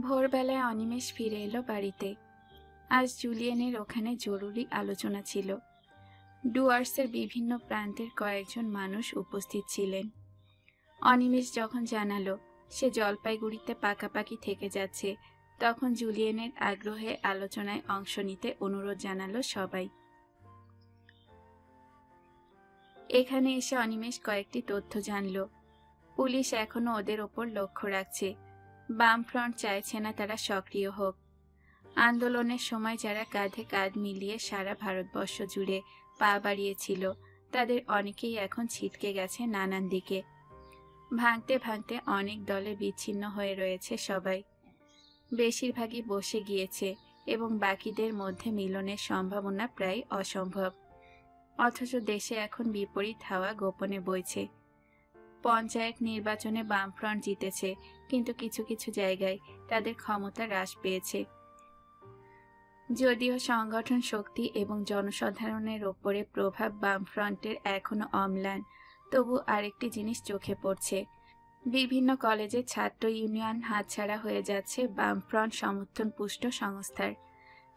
ভোরবেলায় অনিমেষ ফিরে এলো বাড়িতে। আজ জুলিয়েনের ওখানে জরুরি আলোচনা ছিল। ডুয়ার্সের বিভিন্ন প্রান্তের কয়েকজন মানুষ উপস্থিত ছিলেন। অনিমেষ যখন জানালো সে জলপাইগুড়িতে পাকাপাকি থেকে যাচ্ছে, তখন জুলিয়েনের আগ্রহে আলোচনায় অংশ নিতে অনুরোধ জানালো সবাই। এখানে এসে অনিমেষ কয়েকটি তথ্য জানল। পুলিশ এখনো ওদের ওপর লক্ষ্য রাখছে। বামফ্রন্ট চাইছে না তারা সক্রিয় হোক। আন্দোলনের সময় যারা কাঁধে কাঁধ মিলিয়ে সারা ভারতবর্ষ জুড়ে পা বাড়িয়েছিল, তাদের অনেকেই এখন ছিটকে গেছে নানান দিকে। ভাঙতে ভাঙতে অনেক দলে বিচ্ছিন্ন হয়ে রয়েছে সবাই। বেশিরভাগই বসে গিয়েছে এবং বাকিদের মধ্যে মিলনের সম্ভাবনা প্রায় অসম্ভব। অথচ দেশে এখন বিপরীত হাওয়া গোপনে বইছে। পঞ্চায়েত নির্বাচনে বামফ্রন্ট জিতেছে, কিন্তু কিছু কিছু জায়গায় তাদের ক্ষমতা হ্রাস পেয়েছে। যদিও সংগঠন শক্তি এবং জনসাধারণের ওপরে প্রভাব বামফ্রন্টের এখনো অম্লান, তবু আরেকটি জিনিস চোখে পড়ছে। বিভিন্ন কলেজে ছাত্র ইউনিয়ন হাতছাড়া হয়ে যাচ্ছে বামফ্রন্ট সমর্থন পুষ্ট সংস্থার।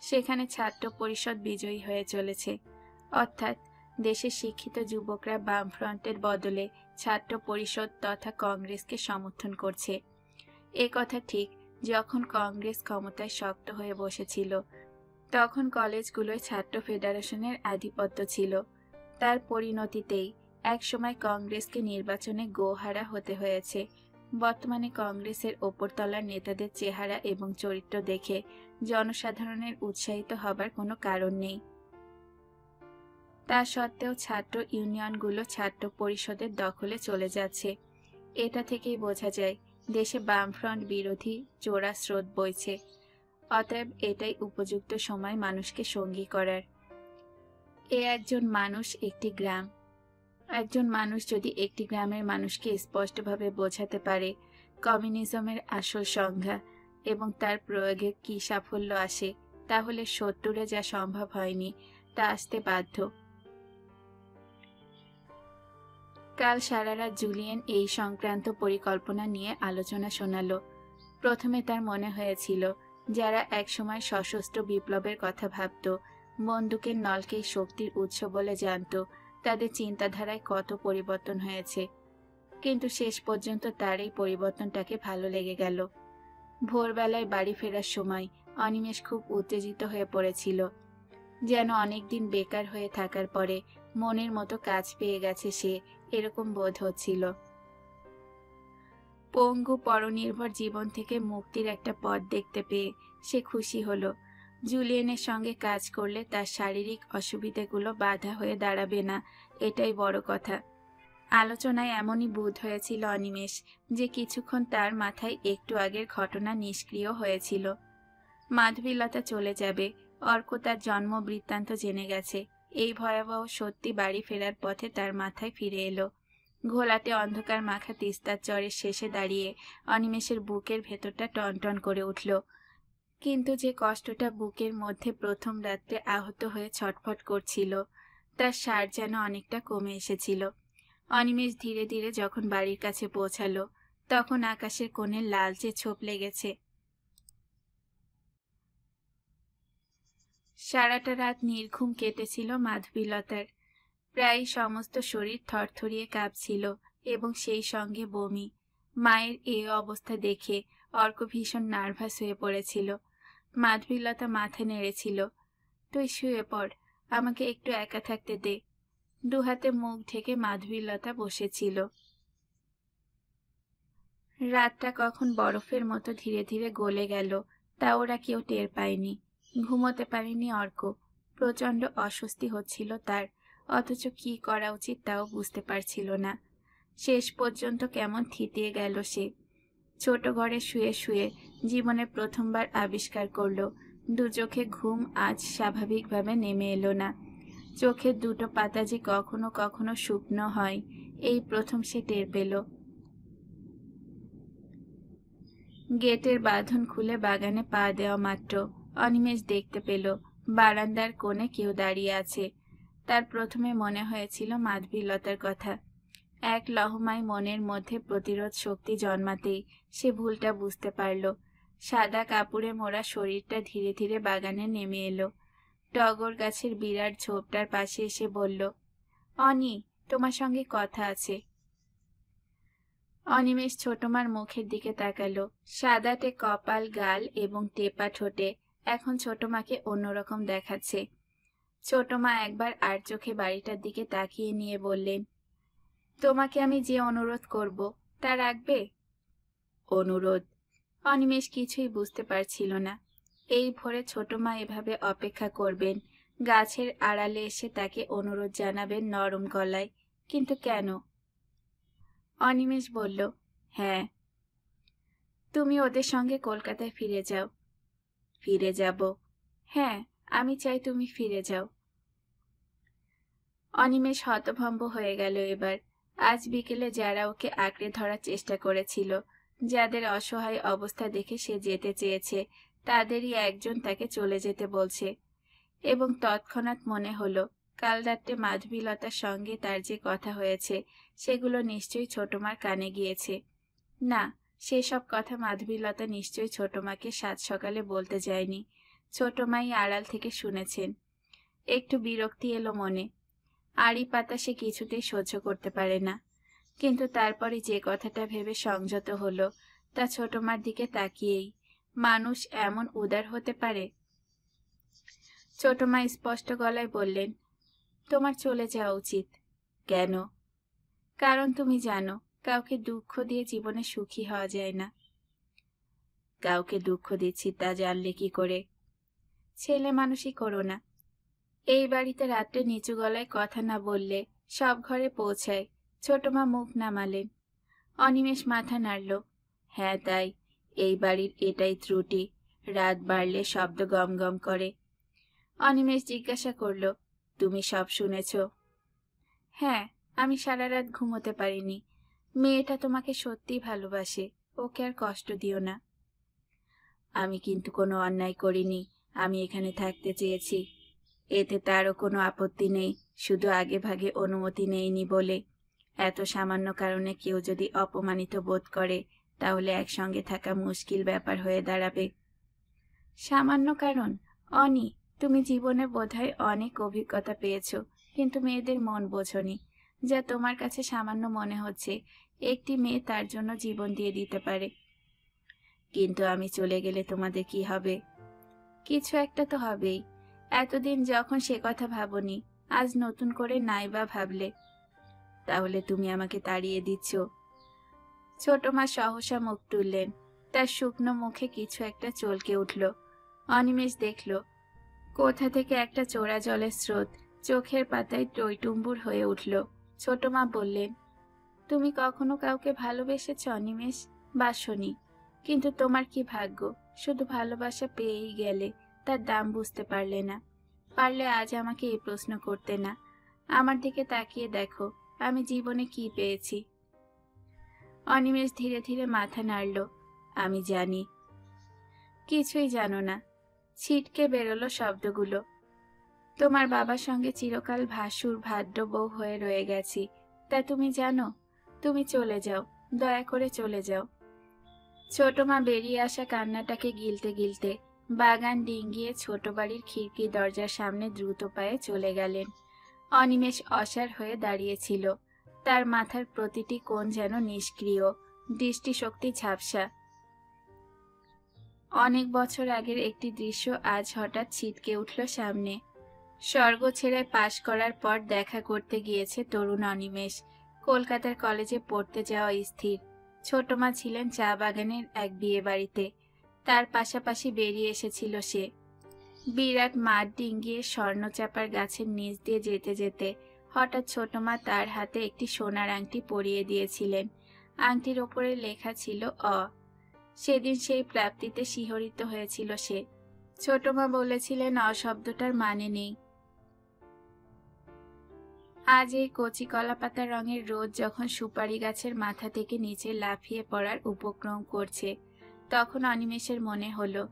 সেখানে ছাত্র পরিষদ বিজয়ী হয়ে চলেছে। অর্থাৎ দেশের শিক্ষিত যুবকরা বামফ্রন্টের বদলে ছাত্র পরিষদ তথা কংগ্রেসকে সমর্থন করছে। এ কথা ঠিক, যখন কংগ্রেস ক্ষমতায় শক্ত হয়ে বসেছিল তখন কলেজগুলোয় ছাত্র ফেডারেশনের আধিপত্য ছিল। তার পরিণতিতেই একসময় কংগ্রেসকে নির্বাচনে গোহারা হতে হয়েছে। বর্তমানে কংগ্রেসের ওপরতলার নেতাদের চেহারা এবং চরিত্র দেখে জনসাধারণের উৎসাহিত হবার কোনো কারণ নেই। তা সত্ত্বেও ছাত্র ইউনিয়নগুলো ছাত্র পরিষদের দখলে চলে যাচ্ছে। এটা থেকেই বোঝা যায় দেশে বামফ্রন্ট বিরোধী চোরা স্রোত বইছে। অতএব এটাই উপযুক্ত সময় মানুষকে সঙ্গী করার। একজন মানুষ একটি গ্রাম। একজন মানুষ যদি একটি গ্রামের মানুষকে স্পষ্টভাবে বোঝাতে পারে কমিউনিজমের আসল সংজ্ঞা এবং তার প্রয়োগে কি সাফল্য আসে, তাহলে 70-এ যা সম্ভব হয়নি তা আসতে বাধ্য। কাল সারা রাত জুলিয়েন এই সংক্রান্ত পরিকল্পনা নিয়ে আলোচনা শোনালো। প্রথমে তার মনে হয়েছিল যারা একসময় সশস্ত্র বিপ্লবের কথা ভাবত, বন্দুকের নলকেই শক্তির উৎস বলে জানত, তাদের চিন্তাধারায় কত পরিবর্তন হয়েছে। কিন্তু শেষ পর্যন্ত তার এই পরিবর্তনটাকে ভালো লেগে গেল। ভোরবেলায় বাড়ি ফেরার সময় অনিমেষ খুব উত্তেজিত হয়ে পড়েছিল। যেন অনেকদিন বেকার হয়ে থাকার পরে মনের মতো কাজ পেয়ে গেছে সে, এরকম বোধ হচ্ছিল। পঙ্গু পরনির্ভর জীবন থেকে মুক্তির একটা পথ দেখতে পেয়ে সে খুশি হলো। জুলিয়েনের সঙ্গে কাজ করলে তার শারীরিক অসুবিধাগুলো বাধা হয়ে দাঁড়াবে না, এটাই বড় কথা। আলোচনায় এমনই বোধ হয়েছিল অনিমেষ যে কিছুক্ষণ তার মাথায় একটু আগের ঘটনা নিষ্ক্রিয় হয়েছিল। মাধবীলতা চলে যাবে, অর্ক তার জন্ম বৃত্তান্ত জেনে গেছে, এই ভয়াবহ সত্যি বাড়ি ফেরার পথে তার মাথায় ফিরে এলো। ঘোলাটে অন্ধকার মাখা তিস্তার চরের শেষে দাঁড়িয়ে অনিমেষের বুকের ভেতরটা টনটন করে উঠল। কিন্তু যে কষ্টটা বুকের মধ্যে প্রথম রাত্রে আহত হয়ে ছটফট করছিল, তার সার যেন অনেকটা কমে এসেছিল। অনিমেষ ধীরে ধীরে যখন বাড়ির কাছে পৌঁছালো, তখন আকাশের কোণে লালচে ছোপ লেগেছে। সারাটা রাত নির্ঘুম কেটেছিল মাধবীলতার। প্রায় সমস্ত শরীর থরথরিয়ে কাঁপছিল এবং সেই সঙ্গে বমি। মায়ের এই অবস্থা দেখে অর্ক ভীষণ নার্ভাস হয়ে পড়েছিল। মাধবীলতা মাথা নেড়েছিল। তুই শুয়ে পড়, আমাকে একটু একা থাকতে দে। দুহাতে মুখ ঢেকে মাধবীলতা বসেছিল। রাতটা কখন বরফের মতো ধীরে ধীরে গলে গেল তা ওরা কেউ টের পায়নি। ঘুমোতে পারেনি অর্ক। প্রচণ্ড অস্বস্তি হচ্ছিল তার, অথচ কি করা উচিত তাও বুঝতে পারছিল না। শেষ পর্যন্ত কেমন থিতিয়ে গেল সে। ছোট ঘরে শুয়ে শুয়ে জীবনে প্রথমবার আবিষ্কার করল দু চোখে ঘুম আজ স্বাভাবিকভাবে নেমে এলো না। চোখের দুটো পাতা যে কখনো কখনো শুকনো হয়, এই প্রথম সে টের পেল। গেটের বাঁধন খুলে বাগানে পা দেওয়া মাত্র অনিমেষ দেখতে পেল বারান্দার কোণে কেউ দাঁড়িয়ে আছে। তার প্রথমে মনে হয়েছিল মাধবীলতার কথা। এক লহমায় মনের মধ্যে প্রতিরোধ শক্তি জন্মাতেই সে ভুলটা বুঝতে পারল। সাদা কাপড়ে মোড়া শরীরটা ধীরে ধীরে বাগানে নেমে এলো। টগর গাছের বিরাট ঝোপটার পাশে এসে বলল, অনি, তোমার সঙ্গে কথা আছে। অনিমেষ ছোট মার মুখের দিকে তাকালো। সাদাটে কপাল, গাল এবং টেপা ঠোঁটে এখন ছোট মাকে অন্যরকম দেখাচ্ছে। ছোট মা একবার আর চোখে বাড়িটার দিকে তাকিয়ে নিয়ে বললেন, তোমাকে আমি যে অনুরোধ করব তা রাখবে? অনুরোধ? অনিমেষ কিছুই বুঝতে পারছিল না। এই ভোরে ছোট মা এভাবে অপেক্ষা করবেন, গাছের আড়ালে এসে তাকে অনুরোধ জানাবেন নরম গলায়, কিন্তু কেন? অনিমেষ বলল, হ্যাঁ। তুমি ওদের সঙ্গে কলকাতায় ফিরে যাও। ফিরে যাব? হ্যাঁ, আমি চাই তুমি ফিরে যাও। অনিমেষ হতভম্ব হয়ে গেল এবার। আজ বিকেলে যারা ওকে আঁকড়ে ধরার চেষ্টা করেছিল, যাদের অসহায় অবস্থা দেখে সে যেতে চেয়েছে, তাদেরই একজন তাকে চলে যেতে বলছে। এবং তৎক্ষণাৎ মনে হলো, কাল রাত্রে মাধবীলতার সঙ্গে তার যে কথা হয়েছে সেগুলো নিশ্চয়ই ছোট মার কানে গিয়েছে। না, সেসব কথা মাধবীলতা নিশ্চয়ই ছোট মাকে সাত সকালে বলতে যায়নি। ছোট মাই আড়াল থেকে শুনেছেন। একটু বিরক্তি এলো মনে। আড়ি পাতা সে কিছুতেই সহ্য করতে পারে না, কিন্তু তারপরে যে কথাটা ভেবে সংযত হলো তা ছোট মার দিকে তাকিয়েই। মানুষ এমন উদার হতে পারে? ছোট মা স্পষ্ট গলায় বললেন, তোমার চলে যাওয়া উচিত। কেন? কারণ তুমি জানো, কাউকে দুঃখ দিয়ে জীবনে সুখী হওয়া যায় না। কাউকে দুঃখ দিচ্ছি তা জানলে কি করে? ছেলে মানুষই করো না। এই বাড়িতে রাত্রে নিচু গলায় কথা না বললে সব ঘরে পৌঁছায়। ছোট মা মুখ নামালেন। অনিমেষ মাথা নাড়ল। হ্যাঁ তাই, এই বাড়ির এটাই ত্রুটি, রাত বাড়লে শব্দ গম গম করে। অনিমেষ জিজ্ঞাসা করল, তুমি সব শুনেছ? হ্যাঁ, আমি সারা রাত ঘুমোতে পারিনি। মেয়েটা তোমাকে সত্যিই ভালোবাসে, ওকে আর কষ্ট দিও না। আমি কিন্তু কোনো অন্যায় করিনি, আমি এখানে থাকতে চেয়েছি। এতে তারও কোনো আপত্তি নেই, শুধু আগে ভাগে অনুমতি নেইনি বলে। এত সামান্য কারণে কেউ যদি অপমানিত বোধ করে তাহলে একসঙ্গে থাকা মুশকিল ব্যাপার হয়ে দাঁড়াবে। সামান্য কারণ? অনি, তুমি জীবনে বোধহয় অনেক অভিজ্ঞতা পেয়েছ, কিন্তু মেয়েদের মন বোঝনি। যা তোমার কাছে সামান্য মনে হচ্ছে, একটি মেয়ে তার জন্য জীবন দিয়ে দিতে পারে। কিন্তু আমি চলে গেলে তোমাদের কি হবে? কিছু একটা তো হবেই। এতদিন যখন সে কথা ভাবনি, আজ নতুন করে নাইবা ভাবলে। তাহলে তুমি আমাকে তাড়িয়ে দিচ্ছ? ছোট মা সহসা মুখ তুললেন। তার শুকনো মুখে কিছু একটা চলকে উঠল। অনিমেষ দেখল কোথা থেকে একটা চোরা জলের স্রোত চোখের পাতায় টইটুম্বুর হয়ে উঠল। ছোট মা বললেন, তুমি কখনো কাউকে ভালোবেসেছ অনিমেষ? বাসনি, কিন্তু তোমার কি ভাগ্য, শুধু ভালোবাসা পেয়েই গেলে, তার দাম বুঝতে পারলে না। পারলে আজ আমাকে এই প্রশ্ন করতে না। আমার দিকে তাকিয়ে দেখো, আমি জীবনে কি পেয়েছি। অনিমেষ ধীরে ধীরে মাথা নাড়ল। আমি জানি। কিছুই জানো না। ছিটকে বেরোলো শব্দগুলো। তোমার বাবার সঙ্গে চিরকাল ভাসুর ভাদ্র বউ হয়ে রয়ে গেছি, তা তুমি জানো? তুমি চলে যাও, দয়া করে চলে যাও। ছোট মা বেরিয়ে আসা কান্নাটাকে গিলতে গিলতে বাগান ডিঙ্গিয়ে ছোট বাড়ির খিড়কি দরজার সামনে দ্রুত পায়ে চলে গেলেন। অনিমেষ অসাড় হয়ে দাঁড়িয়েছিল। তার মাথার প্রতিটি কোণ যেন নিষ্ক্রিয়, দৃষ্টিশক্তি ঝাপসা। অনেক বছর আগের একটি দৃশ্য আজ হঠাৎ ছিটকে উঠল সামনে। স্বর্গ ছেড়ে পাশ করার পর দেখা করতে গিয়েছে তরুণ অনিমেষ। কলকাতার কলেজে পড়তে যাওয়া স্থির। ছোট মা ছিলেন চা বাগানের এক বিয়ে বাড়িতে, তার পাশাপাশি বেরিয়ে এসেছিল সে। বিরাট মাঠ ডিঙ্গিয়ে স্বর্ণচাপার গাছের নিচ দিয়ে যেতে যেতে হঠাৎ ছোট মা তার হাতে একটি সোনার আংটি পরিয়ে দিয়েছিলেন। আংটির ওপরে লেখা ছিল অ। সেদিন সেই প্রাপ্তিতে শিহরিত হয়েছিল সে। ছোট মা বলেছিলেন অ শব্দটার মানে নেই। আজ এই কচি কলাপাতা রঙের রোদ যখন সুপারি গাছের মাথা থেকে নিচে লাফিয়ে পড়ার উপক্রম করছে, তখন অনিমেষের মনে হলো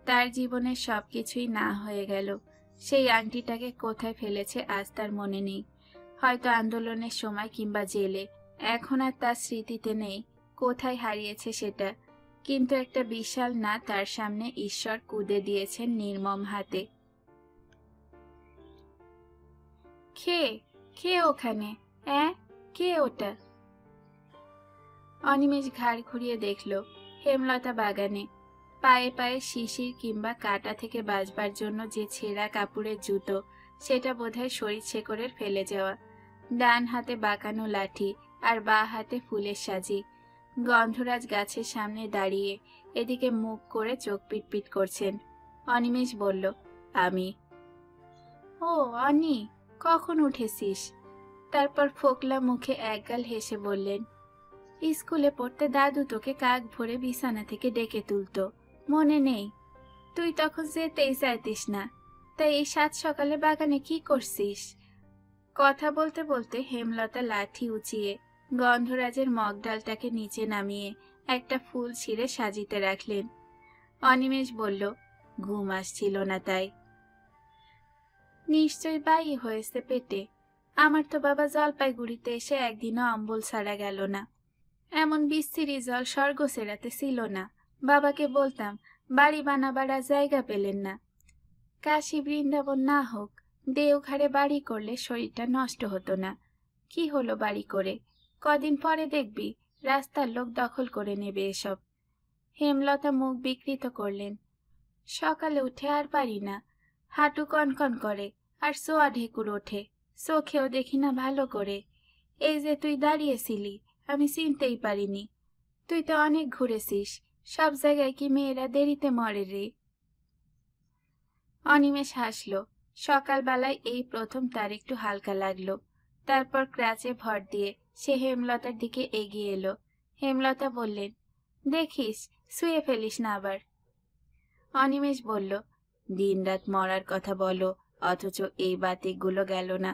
তার জীবনের সবকিছুই না হয়ে গেল। সেই আংটিটাকে কোথায় ফেলেছে আজ তার মনে নেই। হয়তো আন্দোলনের সময় কিংবা জেলে। এখন আর তার স্মৃতিতে নেই। কোথায় হারিয়েছে সেটা? কিন্তু একটা বিশাল না তার সামনে ঈশ্বর কুঁদে দিয়েছেন নির্মম হাতে। কে কে ওখানে? কে ওটা? অনিমেষ ঘাড় ঘুরিয়ে দেখল হেমলতা বাগানে, পায়ে পায়ে শিশির কিংবা কাঁটা থেকে বাঁচবার জন্য যে ছেঁড়া কাপড়ের জুতো, সেটা বোধহয় শরীর শেকড়ের ফেলে যাওয়া। ডান হাতে বাঁকানো লাঠি আর বাঁ হাতে ফুলের সাজি। গন্ধরাজ গাছের সামনে দাঁড়িয়ে এদিকে মুখ করে চোখ পিটপিট করছেন। অনিমেষ বলল, আমি। ও অনি, কখন উঠেছিস? তারপর ফোকলা মুখে একগাল হেসে বললেন, স্কুলে পড়তে দাদু তোকে কাক ভরে বিছানা থেকে ডেকে তুলতো, মনে নেই? তুই তখন যেতেই চাইতিস না, তাই এই সাত সকালে বাগানে কি করছিস? কথা বলতে বলতে হেমলতা লাঠি উঁচিয়ে গন্ধরাজের মগডালটাকে নিচে নামিয়ে একটা ফুল ছিঁড়ে সাজিতে রাখলেন। অনিমেষ বলল, ঘুম আসছিল না তাই। নিশ্চয় বাই হয়েছে পেটে। আমার তো বাবা জলপাইগুড়িতে এসে একদিনও অম্বল ছাড়া গেল না। এমন বিশ্রী জল স্বর্গ সেরাতে ছিল না। বাবাকে বলতাম বাড়ি বানাবার আর জায়গা পেলেন না। কাশী বৃন্দাবন না হোক, দেওঘরে বাড়ি করলে শরীরটা নষ্ট হতো না। কি হলো বাড়ি করে? কদিন পরে দেখবি রাস্তার লোক দখল করে নেবে এসব। হেমলতা মুখ বিকৃত করলেন। সকালে উঠে আর পারি না, হাঁটু কনকন করে আর সোয়া ঢেকুর ওঠে, চোখেও দেখি না ভালো করে। এই যে তুই দাঁড়িয়েছিলি, আমি চিনতেই পারিনি। তুই তো অনেক ঘুরেছিস, সব জায়গায় কি মেয়েরা দেরিতে মরে রে? অনিমেষ হাসল। সকালবেলায় এই প্রথম তার একটু হালকা লাগলো। তারপর ক্রাচে ভর দিয়ে সে হেমলতার দিকে এগিয়ে এলো। হেমলতা বললেন, দেখিস শুয়ে ফেলিস না আবার। অনিমেষ বলল, দিনরাত মরার কথা বলো, অথচ এই বাতিকগুলো গেল না।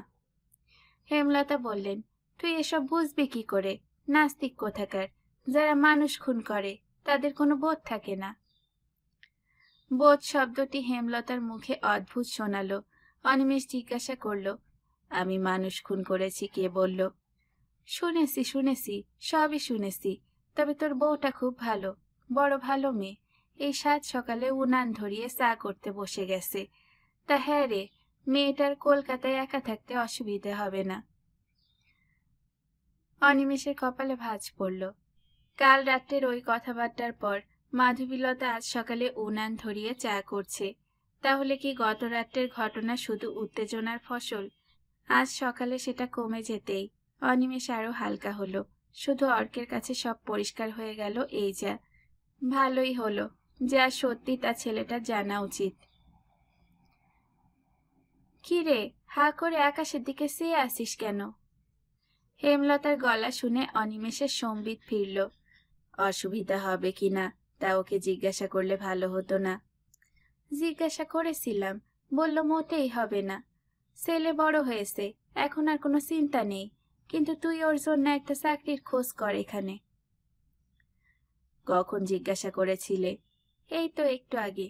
হেমলতা বললেন, তুই এসব বুঝবি কি করে? নাস্তিক কোথাকার। যারা মানুষ খুন করে তাদের কোনো বোধ থাকে না। বোধ শব্দটি হেমলতার মুখে অদ্ভুত শোনালো। অনিমেষ জিজ্ঞাসা করল, আমি মানুষ খুন করেছি কে বলল? শুনেছি শুনেছি, সবই শুনেছি। তবে তোর বউটা খুব ভালো, বড় ভালো মেয়ে। এই সাত সকালে উনান ধরিয়ে চা করতে বসে গেছে। তা হ্যাঁ রে, মেয়েটার কলকাতায় একা থাকতে অসুবিধে হবে না। অনিমেষের কপালে ভাঁজ পড়ল। কাল রাত্রের ওই কথাবার্তার পর মাধবীলতা আজ সকালে উনান ধরিয়ে চা করছে। তাহলে কি গত রাত্রের ঘটনা শুধু উত্তেজনার ফসল? আজ সকালে সেটা কমে যেতেই অনিমেষ আরো হালকা হলো। শুধু অর্কের কাছে সব পরিষ্কার হয়ে গেল, এই যা। ভালোই হলো, যা সত্যি তা ছেলেটার জানা উচিত। কি রে, হা করে আকাশের দিকে চেয়ে আসিস কেন? হেমলতার গলা শুনে অনিমেষের সম্বিত ফিরল। অসুবিধা হবে কিনা তা ওকে জিজ্ঞাসা করলে ভালো হতো না? জিজ্ঞাসা করেছিলাম, বলল মোটেই হবে না। ছেলে বড় হয়েছে, এখন আর কোনো চিন্তা নেই। কিন্তু তুই ওর জন্য একটা চাকরির খোঁজ কর এখানে। কখন জিজ্ঞাসা করেছিলে? এই তো একটু আগে।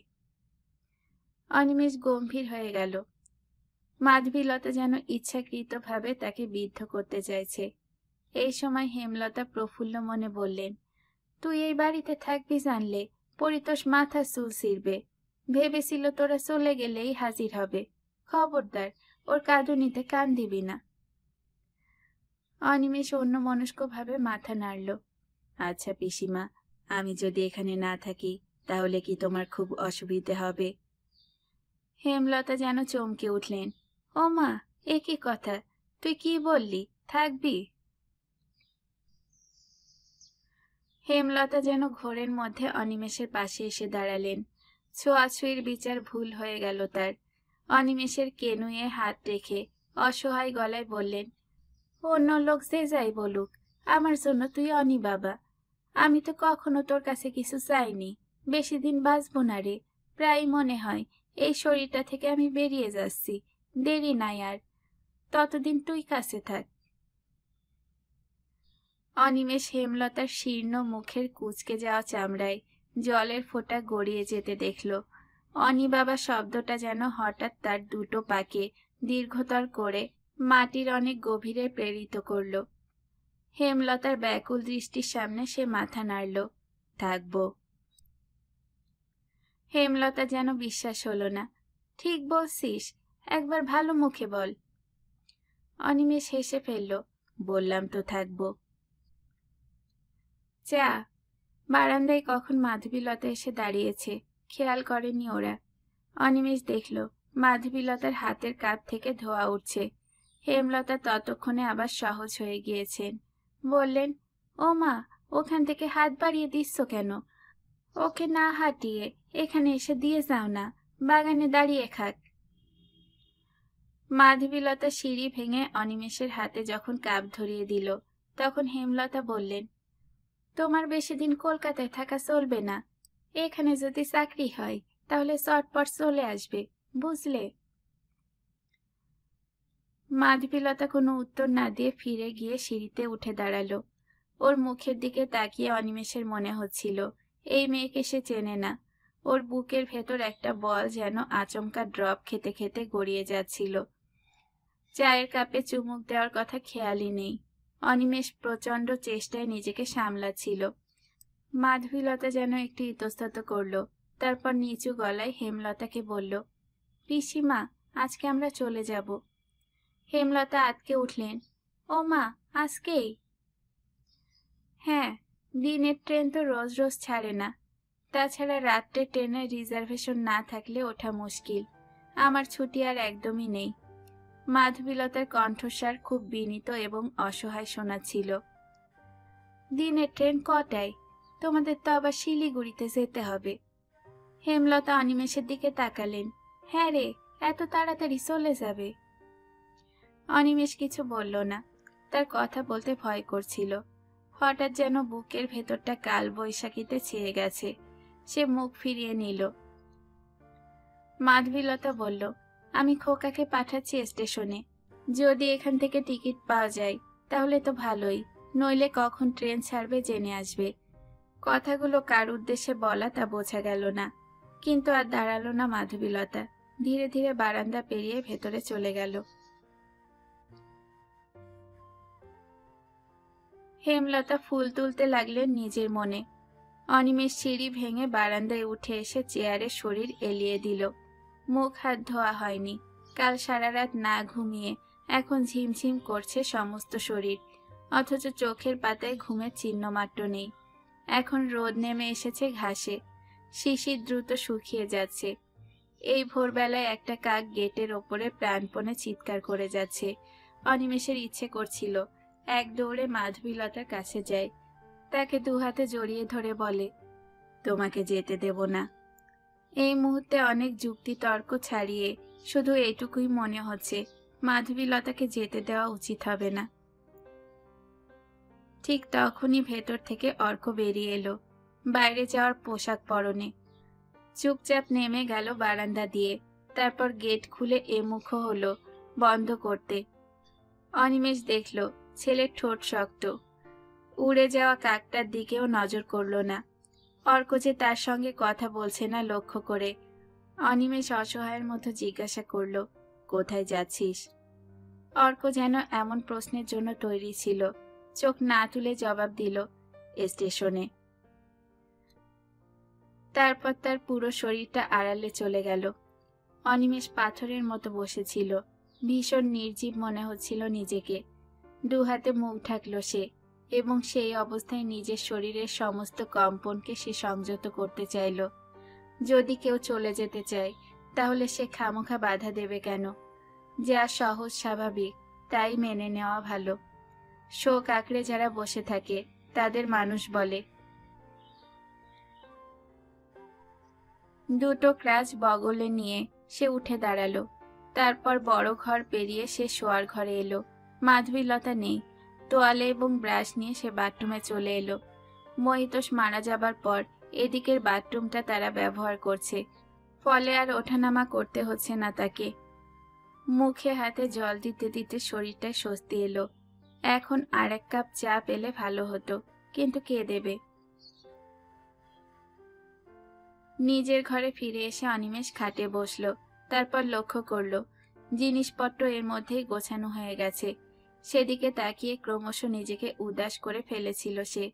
অনিমেষ গম্ভীর হয়ে গেল। মাধবীলতা যেন ইচ্ছাকৃতভাবে তাকে বিদ্ধ করতে চাইছে। এই সময় হেমলতা প্রফুল্ল মনে বললেন, তুই এই বাড়িতে থাকবি জানলে পরিতোষ মাথা চুল ছিঁড়বে। ভেবেছিল তোরা চলে গেলেই হাজির হবে। খবরদার ওর কাঁদুনিতে কান দিবি না। অনিমেষ অন্যমনস্কভাবে মাথা নাড়ল। আচ্ছা পিসিমা, আমি যদি এখানে না থাকি তাহলে কি তোমার খুব অসুবিধে হবে? হেমলতা যেন চমকে উঠলেন। ও মা, এ কি কথা? তুই কি বললি, থাকবি? হেমলতা যেন ঘোরের মধ্যে অনিমেষের পাশে এসে দাঁড়ালেন। ছোঁয়াছুঁয়ির বিচার ভুল হয়ে গেল তার। অনিমেষের কেনুয়ে হাত রেখে অসহায় গলায় বললেন, অন্য লোক যে যাই বলুক, আমার জন্য তুই অনি বাবা। আমি তো কখনো তোর কাছে কিছু চাইনি। বেশি দিন বাঁচবো না রে। প্রায় মনে হয় এই শরীরটা থেকে আমি বেরিয়ে যাচ্ছি। দেরি নাই আর, ততদিন তুই কাছে থাক। অনিমেষ হেমলতার শীর্ণ মুখের কুঁচকে যাওয়া চামড়ায় জলের ফোঁটা গড়িয়ে যেতে দেখল। অনি বাবা শব্দটা যেন হঠাৎ তার দুটো পাকে দীর্ঘতর করে মাটির অনেক গভীরে প্রেরিত করল। হেমলতার ব্যাকুল দৃষ্টির সামনে সে মাথা নাড়ল। থাকবো, হেমলতা যেন বিশ্বাস হলো না। ঠিক বলছিস, একবার ভালো মুখে বল। অনিমেষ হেসে ফেলল। বললাম তো থাকবো। চা। বারান্দায় কখন মাধবীলতা এসে দাঁড়িয়েছে, খেয়াল করেনি ওরা। অনিমেষ দেখল মাধবীলতার হাতের কাপ থেকে ধোঁয়া উঠছে। হেমলতা ততক্ষণে আবার সহজ হয়ে গিয়েছেন। বললেন, ও মা, ওখান থেকে হাত বাড়িয়ে দিচ্ছ কেন? ওকে না হাঁটিয়ে এখানে এসে দিয়ে যাও না, বাগানে দাঁড়িয়ে খাক। মাধবীলতা সিঁড়ি ভেঙে অনিমেষের হাতে যখন কাপ ধরিয়ে দিল, তখন হেমলতা বললেন, তোমার বেশি দিন কলকাতায় থাকা চলবে না। এখানে যদি চাকরি হয় তাহলে চটপট চলে আসবে, বুঝলে? মাধবীলতা কোনো উত্তর না দিয়ে ফিরে গিয়ে সিঁড়িতে উঠে দাঁড়ালো। ওর মুখের দিকে তাকিয়ে অনিমেষের মনে হচ্ছিল এই মেয়েকে সে চেনে না। ওর বুকের ভেতর একটা বল যেন আচমকা ড্রপ খেতে খেতে গড়িয়ে যাচ্ছিল। চায়ের কাপে চুমুক দেওয়ার কথা খেয়ালই নেই। অনিমেষ প্রচন্ড চেষ্টায় নিজেকে সামলাচ্ছিল। মাধবীলতা যেন একটু ইতস্তত করলো, তারপর নিচু গলায় হেমলতাকে বলল, পিসিমা, আজকে আমরা চলে যাব। হেমলতা আঁতকে উঠলেন। ও মা, আজকেই? হ্যাঁ, দিনের ট্রেন তো রোজ রোজ ছাড়ে না। তাছাড়া রাত্রে ট্রেনের রিজার্ভেশন না থাকলে ওঠা মুশকিল। আমার ছুটি আর একদমই নেই। মাধবীলতার কণ্ঠস্বর খুব বিনীত এবং অসহায় শোনাচ্ছিল। দিনের ট্রেন কটায়? তোমাদের তো আবার শিলিগুড়িতে যেতে হবে। হেমলতা অনিমেষের দিকে তাকালেন। হ্যাঁ রে, এত তাড়াতাড়ি চলে যাবে? অনিমেষ কিছু বলল না। তার কথা বলতে ভয় করছিল। হঠাৎ যেন বুকের ভেতরটা কাল বৈশাখীতে ছেয়ে গেছে। সে মুখ ফিরিয়ে নিল। মাধবীলতা বলল, আমি খোকাকে পাঠাচ্ছি স্টেশনে। যদি এখান থেকে টিকিট পাওয়া যায় তাহলে তো ভালোই, নইলে কখন ট্রেন ছাড়বে জেনে আসবে। কথাগুলো কার উদ্দেশ্যে বলা তা বোঝা গেল না, কিন্তু আর দাঁড়ালো না মাধবীলতা। ধীরে ধীরে বারান্দা পেরিয়ে ভেতরে চলে গেল। হেমলতা ফুল তুলতে লাগলেন নিজের মনে। অনিমেষ সিঁড়ি ভেঙে বারান্দায় উঠে এসে চেয়ারে শরীর এলিয়ে দিল। মুখ হাত ধোয়া হয়নি। কাল সারা রাত না ঘুমিয়ে এখন ঝিমঝিম করছে সমস্ত শরীর, অথচ চোখের পাতায় ঘুমের চিহ্ন মাত্র নেই। এখন রোদ নেমে এসেছে ঘাসে, শিশির দ্রুত শুকিয়ে যাচ্ছে। এই ভোরবেলায় একটা কাক গেটের ওপরে প্রাণপণে চিৎকার করে যাচ্ছে। অনিমেষের ইচ্ছে করছিল এক দৌড়ে মাধবীলতার কাছে যায়, তাকে দুহাতে জড়িয়ে ধরে বলে, তোমাকে যেতে দেব না। এই মুহূর্তে অনেক যুক্তি তর্ক ছাড়িয়ে শুধু এইটুকুই মনে হচ্ছে, মাধবীলতাকে যেতে দেওয়া উচিত হবে না। ঠিক তখনই ভেতর থেকে অর্ক বেরিয়ে এলো, বাইরে যাওয়ার পোশাক পরনে। চুপচাপ নেমে গেল বারান্দা দিয়ে, তারপর গেট খুলে এমুখ হলো বন্ধ করতে। অনিমেষ দেখল ছেলের ঠোঁট শক্ত। উড়ে যাওয়া কাকটার দিকেও নজর করল না। অর্ক যে তার সঙ্গে কথা বলছে না লক্ষ্য করে অনিমেষ অসহায়ের মতো জিজ্ঞাসা করল, কোথায় যাচ্ছিস? অর্ক যেন এমন প্রশ্নের জন্য তৈরি ছিল, চোখ না তুলে জবাব দিল, স্টেশনে। তারপর তার পুরো শরীরটা আড়ালে চলে গেল। অনিমেষ পাথরের মতো বসেছিল। ভীষণ নির্জীব মনে হচ্ছিল নিজেকে। দুহাতে মুখ ঢাকল সে, এবং সেই অবস্থায় নিজের শরীরের সমস্ত কম্পনকে সে সংযত করতে চাইল। যদি কেউ চলে যেতে চায় তাহলে সে খামোখা বাধা দেবে কেন? যা সহজ স্বাভাবিক তাই মেনে নেওয়া ভালো। শোক আঁকড়ে যারা বসে থাকে তাদের মানুষ বলে। দুটো ক্রাচ বগলে নিয়ে সে উঠে দাঁড়ালো। তারপর বড় ঘর পেরিয়ে সে শোয়ার ঘরে এলো। মাধবীলতা নেই। তোয়ালে এবং ব্রাশ নিয়ে সে বাথরুমে চলে এলো। মহিতোষ মারা যাবার পর এদিকের বাথরুমটা তারা ব্যবহার করছে, ফলে আর ওঠানামা করতে হচ্ছে না তাকে। মুখে হাতে জল দিতে দিতে শরীরটায় স্বস্তি এলো। এখন আর এক কাপ চা পেলে ভালো হতো, কিন্তু কে দেবে? নিজের ঘরে ফিরে এসে অনিমেষ খাটে বসলো। তারপর লক্ষ্য করলো জিনিসপত্র এর মধ্যেই গোছানো হয়ে গেছে। সেদিকে তাকিয়ে ক্রমশ নিজেকে উদাস করে ফেলেছিল সে।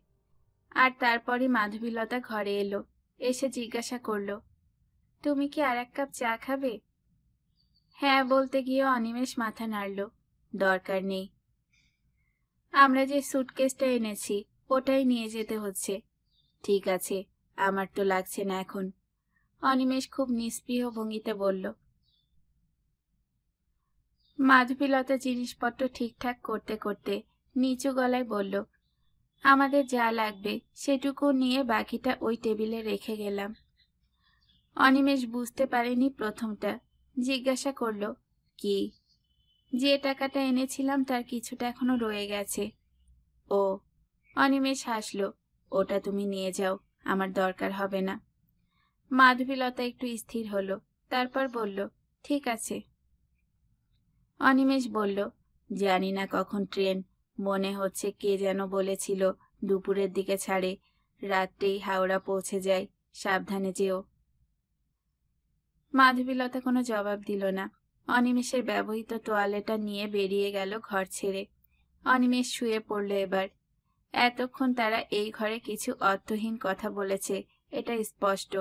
আর তারপরই মাধবীলতা ঘরে এলো। এসে জিজ্ঞাসা করলো, তুমি কি আর এক কাপ চা খাবে? হ্যাঁ বলতে গিয়ে অনিমেষ মাথা নাড়ল। দরকার নেই। আমরা যে সুটকেসটা এনেছি ওটাই নিয়ে যেতে হচ্ছে। ঠিক আছে, আমার তো লাগছে না এখন, অনিমেষ খুব নিস্পৃহ ভঙ্গিতে বলল। মাধবীলতা জিনিসপত্র ঠিকঠাক করতে করতে নিচু গলায় বলল, আমাদের যা লাগবে সেটুকু নিয়ে বাকিটা ওই টেবিলে রেখে গেলাম। অনিমেষ বুঝতে পারেনি প্রথমটা, জিজ্ঞাসা করল, কি? যে টাকাটা এনেছিলাম তার কিছুটা এখনো রয়ে গেছে। ও। অনিমেষ হাসল, ওটা তুমি নিয়ে যাও, আমার দরকার হবে না। মাধবীলতা একটু স্থির হলো, তারপর বলল, ঠিক আছে। অনিমেষ বলল, জানি না কখন ট্রেন, মনে হচ্ছে কে যেন বলেছিল দুপুরের দিকে ছাড়ে, রাত্রেই হাওড়া পৌঁছে যায়, সাবধানে যেও। মাধবীলতা কোনো জবাব দিল না। অনিমেষের ব্যবহৃত তোয়ালেটা নিয়ে বেরিয়ে গেল ঘর ছেড়ে। অনিমেষ শুয়ে পড়ল এবার। এতক্ষণ তারা এই ঘরে কিছু অর্থহীন কথা বলেছে, এটা স্পষ্ট,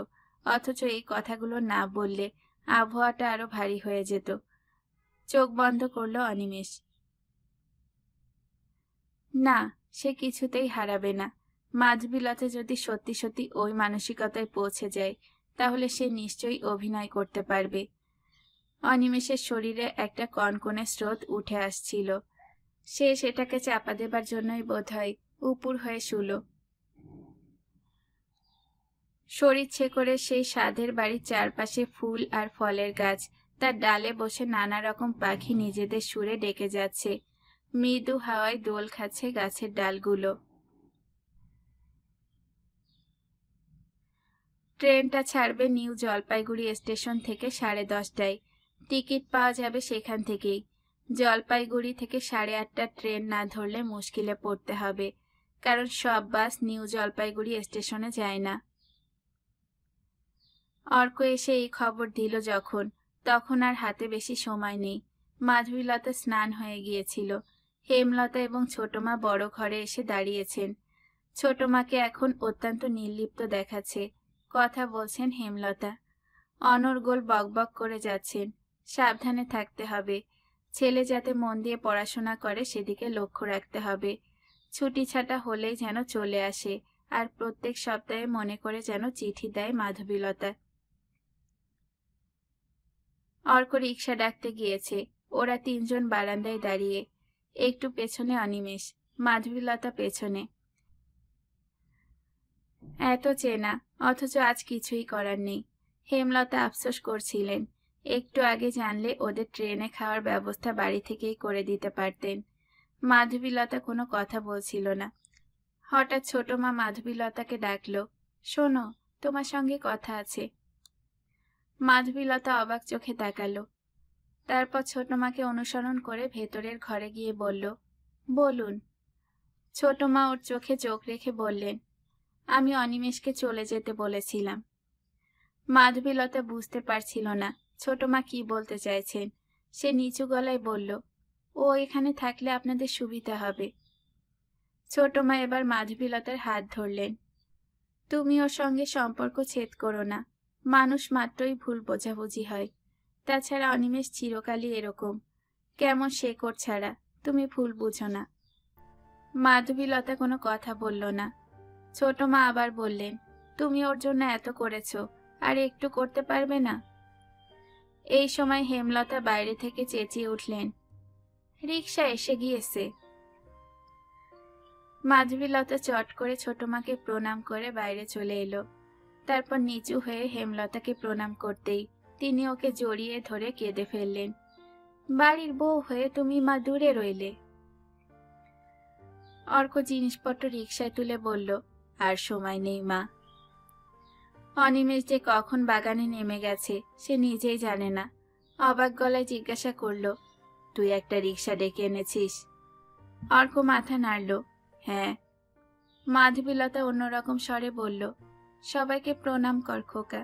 অথচ এই কথাগুলো না বললে আবহাওয়াটা আরো ভারী হয়ে যেত। চোখ বন্ধ করল অনিমেষ। না, সে কিছুতেই হারাবে না। মাধবীলতা যদি সত্যি সত্যি ওই মানসিকতায় পৌঁছে যায় তাহলে সে নিশ্চয়ই অভিনয় করতে পারবে। অনিমেষের শরীরে একটা কনকনে স্রোত উঠে আসছিল। সে সেটাকে চাপা দেবার জন্যই বোধহয় উপুর হয়ে শুল। সরিচ্ছে করে সেই সাধের বাড়ির চারপাশে ফুল আর ফলের গাছ, তার ডালে বসে নানা রকম পাখি নিজেদের সুরে ডেকে যাচ্ছে। মৃদু হাওয়ায় দোল খাচ্ছে গাছের ডালগুলো। ট্রেনটা ছাড়বে নিউ জলপাইগুড়ি স্টেশন থেকে 10:30টায়। টিকিট পাওয়া যাবে সেখান থেকেই। জলপাইগুড়ি থেকে 8:30টার ট্রেন না ধরলে মুশকিলে পড়তে হবে, কারণ সব বাস নিউ জলপাইগুড়ি স্টেশনে যায় না। অর্ক এসে এই খবর দিল যখন, তখন আর হাতে বেশি সময় নেই। মাধবীলতা স্নান হয়ে গিয়েছিল। হেমলতা এবং ছোট মা বড় ঘরে এসে দাঁড়িয়েছেন। ছোট মাকে এখন অত্যন্ত নির্লিপ্ত দেখাচ্ছে। কথা বলছেন হেমলতা। অনর্গল বকবক করে যাচ্ছেন, সাবধানে থাকতে হবে। ছেলে যাতে মন দিয়ে পড়াশোনা করে সেদিকে লক্ষ্য রাখতে হবে। ছুটি ছাটা হলেই যেন চলে আসে, আর প্রত্যেক সপ্তাহে মনে করে যেন চিঠি দেয় মাধবীলতা। অর্ক রিক্সা ডাকতে গিয়েছে। ওরা তিনজন বারান্দায় দাঁড়িয়ে, একটু পেছনে অনিমেষ, মাধবীলতা পেছনে। এত চেনা, অথচ আজ কিছুই করার নেই। হেমলতা আফসোস করছিলেন, একটু আগে জানলে ওদের ট্রেনে খাওয়ার ব্যবস্থা বাড়ি থেকেই করে দিতে পারতেন। মাধবীলতা কোনো কথা বলছিল না। হঠাৎ ছোট মা মাধবীলতাকে ডাকল, শোনো, তোমার সঙ্গে কথা আছে। মাধবীলতা অবাক চোখে তাকালো। তারপর ছোট মাকে অনুসরণ করে ভেতরের ঘরে গিয়ে বলল, বলুন। ছোট মা ওর চোখে চোখ রেখে বললেন, আমি অনিমেষকে চলে যেতে বলেছিলাম। মাধবীলতা বুঝতে পারছিল না ছোট মা কি বলতে চাইছেন। সে নিচু গলায় বলল, ও এখানে থাকলে আপনাদের সুবিধা হবে। ছোট মা এবার মাধবীলতার হাত ধরলেন। তুমি ওর সঙ্গে সম্পর্ক ছেদ করো না, মানুষ মাত্রই ভুল বোঝাবুঝি হয়। তাছাড়া অনিমেষ চিরকালই এরকম, কেমন শেকড় ছাড়া, তুমি ভুল বুঝো না। মাধবীলতা কোনো কথা বলল না। ছোট মা আবার বললেন, তুমি ওর জন্য এত করেছো, আর একটু করতে পারবে না? এই সময় হেমলতা বাইরে থেকে চেঁচিয়ে উঠলেন, রিকশা এসে গিয়েছে। মাধবীলতা চট করে ছোট মাকে প্রণাম করে বাইরে চলে এলো। তারপর নিচু হয়ে হেমলতাকে প্রণাম করতেই তিনি ওকে জড়িয়ে ধরে কেঁদে ফেললেন, বাড়ির বউ হয়ে তুমি মা দূরে রইলে। অর্ক জিনিসপত্র রিকশায় তুলে বলল, আর সময় নেই মা। অনিমেষ যে কখন বাগানে নেমে গেছে সে নিজেই জানে না। অবাক গলায় জিজ্ঞাসা করল, তুই একটা রিকশা ডেকে এনেছিস? অর্ক মাথা নাড়ল, হ্যাঁ। মাধবীলতা অন্যরকম স্বরে বলল, সবাইকে প্রণাম কর খোকা।